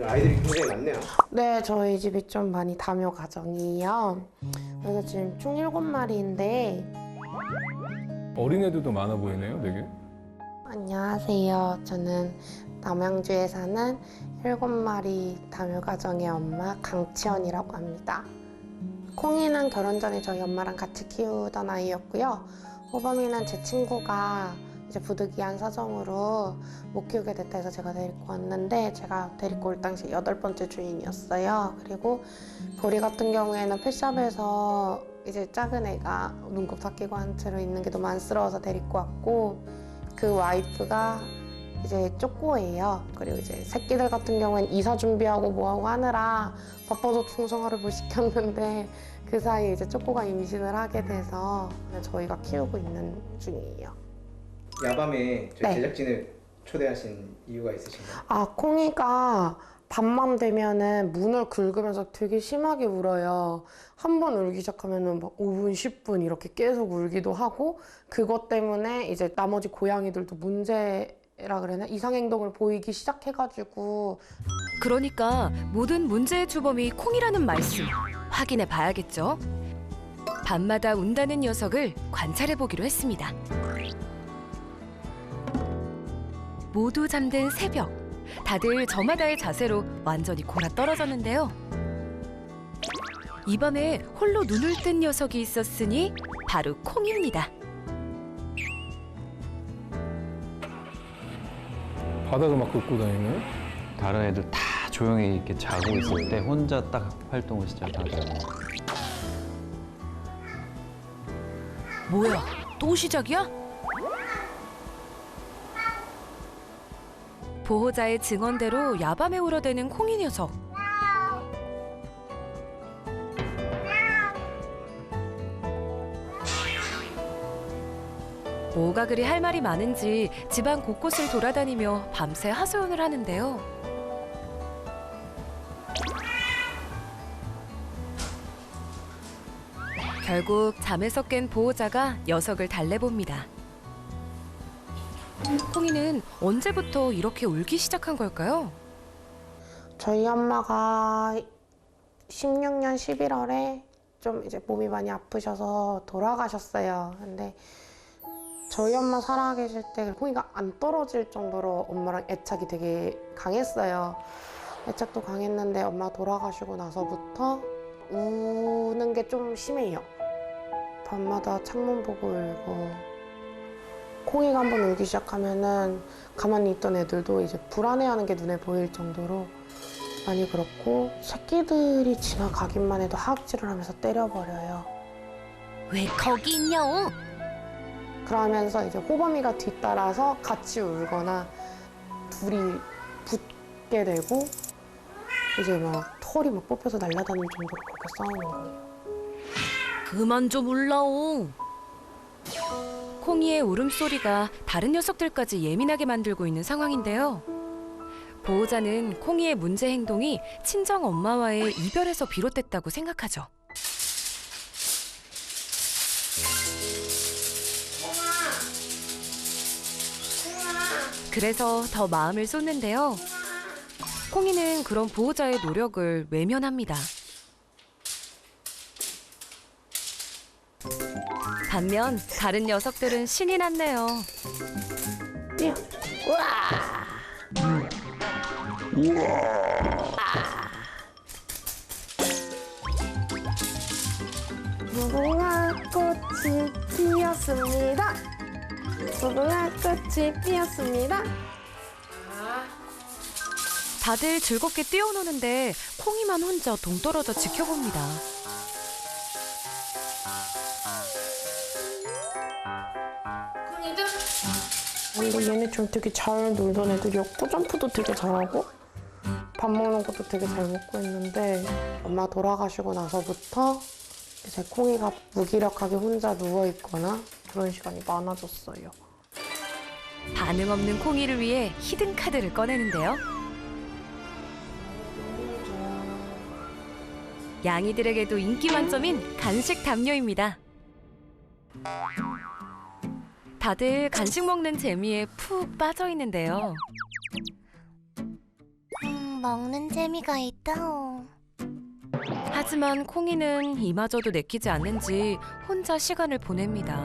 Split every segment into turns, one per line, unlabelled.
아이들이 굉장히 많네요.
네, 저희 집이 좀 많이 다묘 가정이에요. 그래서 지금 총 7마리인데
어린애들도 많아 보이네요, 되게.
안녕하세요. 저는 남양주에 사는 7마리 다묘 가정의 엄마 강치연이라고 합니다. 콩이는 결혼 전에 저희 엄마랑 같이 키우던 아이였고요. 호범이는 제 친구가 이제 부득이한 사정으로 못 키우게 됐다 해서 제가 데리고 왔는데, 제가 데리고 올 당시 8번째 주인이었어요. 그리고 보리 같은 경우에는 펫샵에서 이제 작은 애가 눈곱 다 끼고 한 채로 있는 게 너무 안쓰러워서 데리고 왔고, 그 와이프가 이제 쪼꼬예요. 그리고 이제 새끼들 같은 경우엔 이사 준비하고 뭐하고 하느라 바빠서 중성화를 못 시켰는데, 그 사이에 이제 쪼꼬가 임신을 하게 돼서 저희가 키우고 있는 중이에요.
야밤에 저희
네.
제작진을 초대하신 이유가 있으신가요?
아, 콩이가 밤만 되면은 문을 긁으면서 되게 심하게 울어요. 한 번 울기 시작하면은 막 5분, 10분 이렇게 계속 울기도 하고, 그것 때문에 이제 나머지 고양이들도 문제라 그래나? 이상 행동을 보이기 시작해가지고.
그러니까 모든 문제의 주범이 콩이라는 말씀 확인해 봐야겠죠. 밤마다 운다는 녀석을 관찰해 보기로 했습니다. 모두 잠든 새벽, 다들 저마다의 자세로 완전히 골아 떨어졌는데요. 이 밤에 홀로 눈을 뜬 녀석이 있었으니 바로 콩입니다.
바닥을 막 긁고 다니네요.
다른 애들 다 조용히 이렇게 자고 있을 때 혼자 딱 활동을 시작하죠.
뭐야, 또 시작이야? 보호자의 증언대로 야밤에 울어대는 콩이 녀석. 뭐가 그리 할 말이 많은지 집안 곳곳을 돌아다니며 밤새 하소연을 하는데요. 결국 잠에서 깬 보호자가 녀석을 달래봅니다. 콩이는 언제부터 이렇게 울기 시작한 걸까요?
저희 엄마가 16년 11월에 좀 이제 몸이 많이 아프셔서 돌아가셨어요. 근데 저희 엄마 살아계실 때 콩이가 안 떨어질 정도로 엄마랑 애착이 되게 강했어요. 애착도 강했는데 엄마 돌아가시고 나서부터 우는 게 좀 심해요. 밤마다 창문 보고 울고, 콩이가 한번 울기 시작하면은 가만히 있던 애들도 이제 불안해하는 게 눈에 보일 정도로 많이 그렇고, 새끼들이 지나가기만 해도 하악질을 하면서 때려버려요.
왜 거기 있냐오?
그러면서 이제 호범이가 뒤따라서 같이 울거나 둘이 붙게 되고, 이제 막 털이 막 뽑혀서 날아다니는 정도로 그렇게 싸우는 거예요.
그만 좀 울라오. 콩이의 울음소리가 다른 녀석들까지 예민하게 만들고 있는 상황인데요. 보호자는 콩이의 문제 행동이 친정 엄마와의 이별에서 비롯됐다고 생각하죠. 그래서 더 마음을 쏟는데요. 콩이는 그런 보호자의 노력을 외면합니다. 반면 다른 녀석들은 신이 났네요.
뛰어! 우와! 무궁화 꽃이 피었습니다. 무궁화 꽃이 피었습니다.
다들 즐겁게 뛰어노는데 콩이만 혼자 동떨어져 지켜봅니다.
근데 얘네 좀 되게 잘 놀던 애들이었고, 점프도 되게 잘하고 밥 먹는 것도 되게 잘 먹고 있는데, 엄마 돌아가시고 나서부터 이제 콩이가 무기력하게 혼자 누워있거나 그런 시간이 많아졌어요.
반응 없는 콩이를 위해 히든 카드를 꺼내는데요. 양이들에게도 인기 만점인 간식 담요입니다. 다들 간식 먹는 재미에 푹 빠져 있는데요.
먹는 재미가 있다.
하지만 콩이는 이마저도 내키지 않는지 혼자 시간을 보냅니다.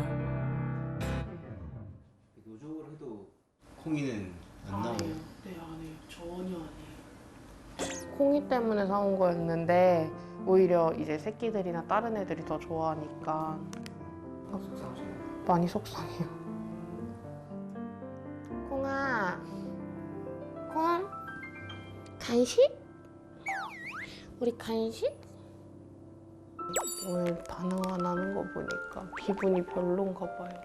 노적을 해도 콩이는 안 나오네요.
네, 안 해요. 전혀 안 해요. 콩이 때문에 사온 거였는데 오히려 이제 새끼들이나 다른 애들이 더 좋아하니까
속상하시네요.
많이 속상해요. 콩아, 콩, 간식? 우리 간식? 오늘 반응 안 하는 거 보니까 기분이 별론가 봐요.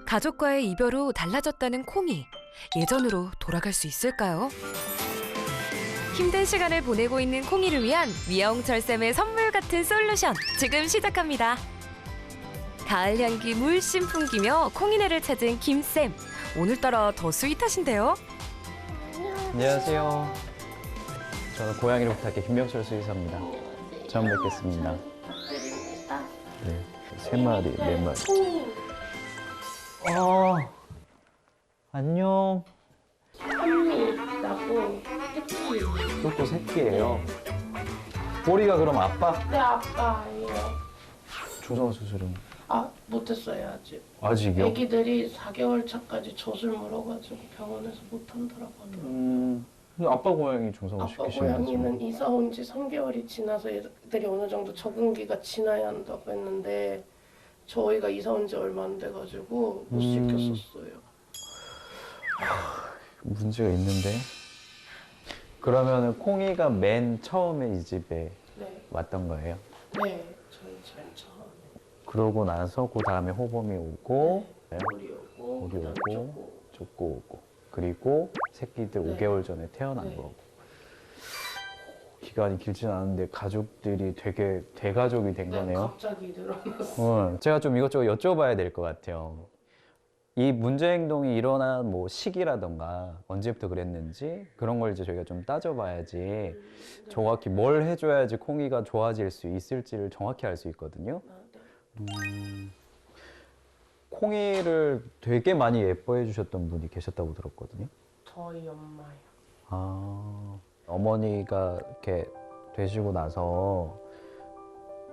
가족과의 이별 후 달라졌다는 콩이 예전으로 돌아갈 수 있을까요? 힘든 시간을 보내고 있는 콩이를 위한 미영철쌤의 선물 같은 솔루션 지금 시작합니다. 가을 향기 물씬 풍기며 콩이네를 찾은 김쌤. 오늘따라 더 스윗하신데요?
안녕하세요. 저는 고양이를 부탁해 김명철 수의사입니다. 처음 뵙겠습니다. 네, 3마리, 4마리. 안녕. 이것도 새끼예요. 보리가 그럼 아빠?
네, 아빠예요.
조성 수술은
못했어요, 아직.
아직이요?
애기들이 4개월 차까지 젖을 물어가지고 병원에서 못한다고 하더라고요.
근데 아빠 고양이 조성을
아빠
시키시면
고양이는 이사 온 지 3개월이 지나서 애들이 어느 정도 적응기가 지나야 한다고 했는데 저희가 이사 온 지 얼마 안 돼가지고 못 시켰었어요.
문제가 있는데. 그러면은 콩이가 맨 처음에 이 집에
네,
왔던 거예요?
네, 저희 제일 처음에
그러고 나서 그 다음에 호범이 오고
우리 오고
우리
그다음
오고 쫓고 오고 그리고 새끼들
네.
5개월 전에 태어난
네.
거고. 기간이 길진 않은데 가족들이 되게 대가족이 된
네,
거네요.
갑자기 늘어났어요.
제가 좀 이것저것 여쭤봐야 될 것 같아요. 이 문제 행동이 일어난 뭐 시기라던가 언제부터 그랬는지 그런 걸 이제 저희가 좀 따져봐야지 정확히 뭘 해줘야지 콩이가 좋아질 수 있을지를 정확히 알 수 있거든요. 콩이를 되게 많이 예뻐해 주셨던 분이 계셨다고 들었거든요.
저희 엄마요.
아, 어머니가 이렇게 되시고 나서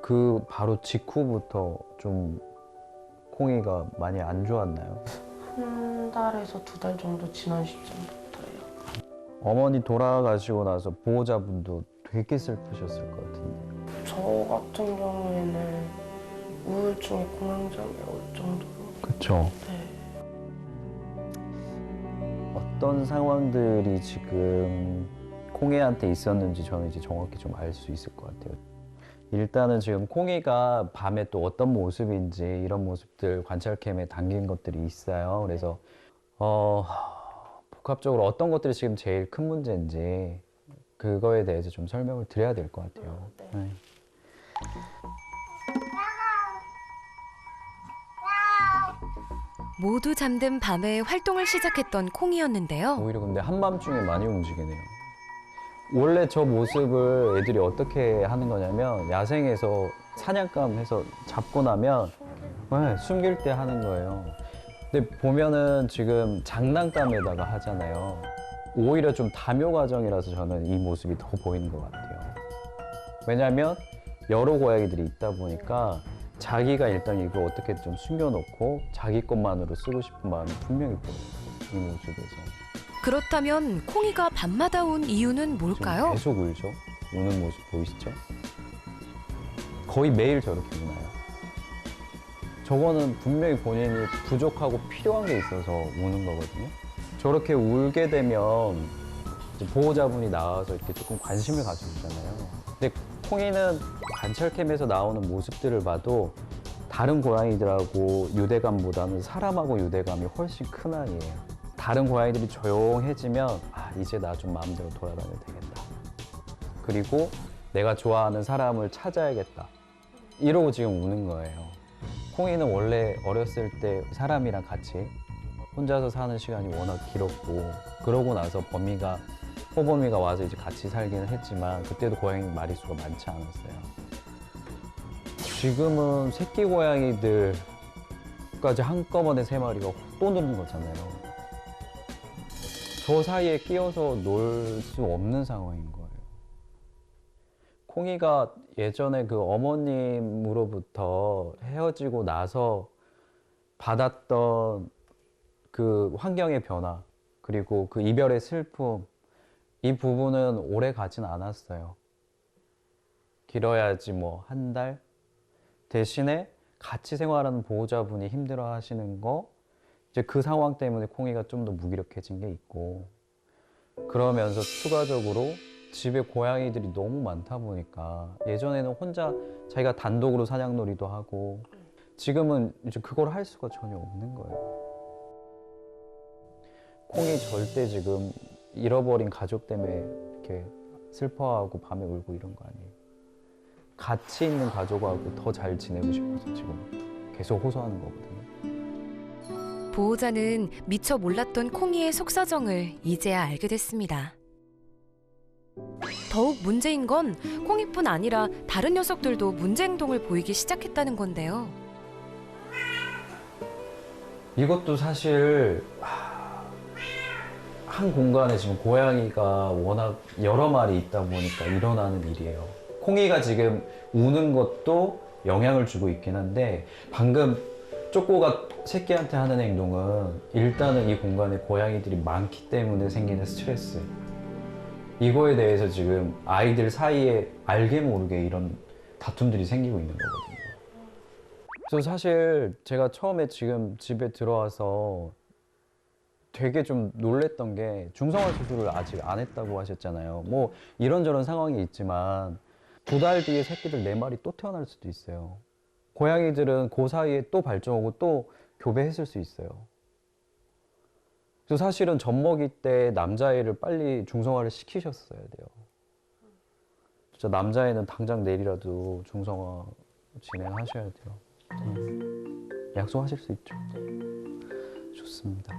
그 바로 직후부터 좀 콩이가 많이 안 좋았나요?
한 달에서 2달 정도 지난 시점부터요.
어머니 돌아가시고 나서 보호자분도 되게 슬프셨을 것 같은데.
저 같은 경우에는 우울증이 공황장애 올 정도로.
그쵸.
네.
어떤 상황들이 지금 콩이한테 있었는지 저는 이제 정확히 좀 알 수 있을 것 같아요. 일단은 지금 콩이가 밤에 또 어떤 모습인지 이런 모습들 관찰캠에 담긴 것들이 있어요. 그래서 복합적으로 어떤 것들이 지금 제일 큰 문제인지 그거에 대해서 좀 설명을 드려야 될 것 같아요.
네.
네.
모두 잠든 밤에 활동을 시작했던 콩이었는데요.
오히려 근데 한밤중에 많이 움직이네요. 원래 저 모습을 애들이 어떻게 하는 거냐면 야생에서 사냥감 해서 잡고 나면 네, 숨길 때 하는 거예요. 근데 보면은 지금 장난감에다가 하잖아요. 오히려 좀 다묘 과정이라서 저는 이 모습이 더 보이는 것 같아요. 왜냐면 여러 고양이들이 있다 보니까 자기가 일단 이걸 어떻게 좀 숨겨놓고 자기 것만으로 쓰고 싶은 마음이 분명히 보여요. 이 모습에서.
그렇다면 콩이가 밤마다 온 이유는
지금
뭘까요?
계속 울죠? 우는 모습 보이시죠? 거의 매일 저렇게 우나요. 저거는 분명히 본인이 부족하고 필요한 게 있어서 우는 거거든요. 저렇게 울게 되면 이제 보호자분이 나와서 이렇게 조금 관심을 가져주잖아요. 근데 콩이는 관찰캠에서 나오는 모습들을 봐도 다른 고양이들하고 유대감보다는 사람하고 유대감이 훨씬 큰 아이예요. 다른 고양이들이 조용해지면 이제 나 좀 마음대로 돌아다녀도 되겠다. 그리고 내가 좋아하는 사람을 찾아야겠다. 이러고 지금 우는 거예요. 콩이는 원래 어렸을 때 사람이랑 같이 혼자서 사는 시간이 워낙 길었고 그러고 나서 호범이가 와서 이제 같이 살기는 했지만 그때도 고양이 마리수가 많지 않았어요. 지금은 새끼 고양이들까지 한꺼번에 3마리가 또 늘은 거잖아요. 저 사이에 끼어서 놀 수 없는 상황인 거예요. 콩이가 예전에 그 어머님으로부터 헤어지고 나서 받았던 그 환경의 변화, 그리고 그 이별의 슬픔, 이 부분은 오래 가진 않았어요. 길어야지 뭐 한 달? 대신에 같이 생활하는 보호자분이 힘들어 하시는 거, 이제 그 상황 때문에 콩이가 좀 더 무기력해진 게 있고, 그러면서 추가적으로 집에 고양이들이 너무 많다 보니까 예전에는 혼자 자기가 단독으로 사냥놀이도 하고, 지금은 이제 그걸 할 수가 전혀 없는 거예요. 콩이 절대 지금 잃어버린 가족 때문에 이렇게 슬퍼하고 밤에 울고 이런 거 아니에요. 같이 있는 가족하고 더 잘 지내고 싶어서 지금 계속 호소하는 거거든요.
보호자는 미처 몰랐던 콩이의 속사정을 이제야 알게 됐습니다. 더욱 문제인 건 콩이뿐 아니라 다른 녀석들도 문제 행동을 보이기 시작했다는 건데요.
이것도 사실 한 공간에 지금 고양이가 워낙 여러 마리 있다 보니까 일어나는 일이에요. 콩이가 지금 우는 것도 영향을 주고 있긴 한데, 방금 쪼꼬가 새끼한테 하는 행동은 일단은 이 공간에 고양이들이 많기 때문에 생기는 스트레스, 이거에 대해서 지금 아이들 사이에 알게 모르게 이런 다툼들이 생기고 있는 거거든요. 그래서 사실 제가 처음에 지금 집에 들어와서 되게 좀 놀랬던 게, 중성화 수술을 아직 안 했다고 하셨잖아요. 뭐 이런저런 상황이 있지만 2달 뒤에 새끼들 4마리 또 태어날 수도 있어요. 고양이들은 그 사이에 또 발정하고 또 교배했을 수 있어요. 그래서 사실은 젖먹이 때 남자애를 빨리 중성화를 시키셨어야 돼요. 진짜 남자애는 당장 내일이라도 중성화 진행하셔야 돼요. 약속하실 수 있죠? 좋습니다.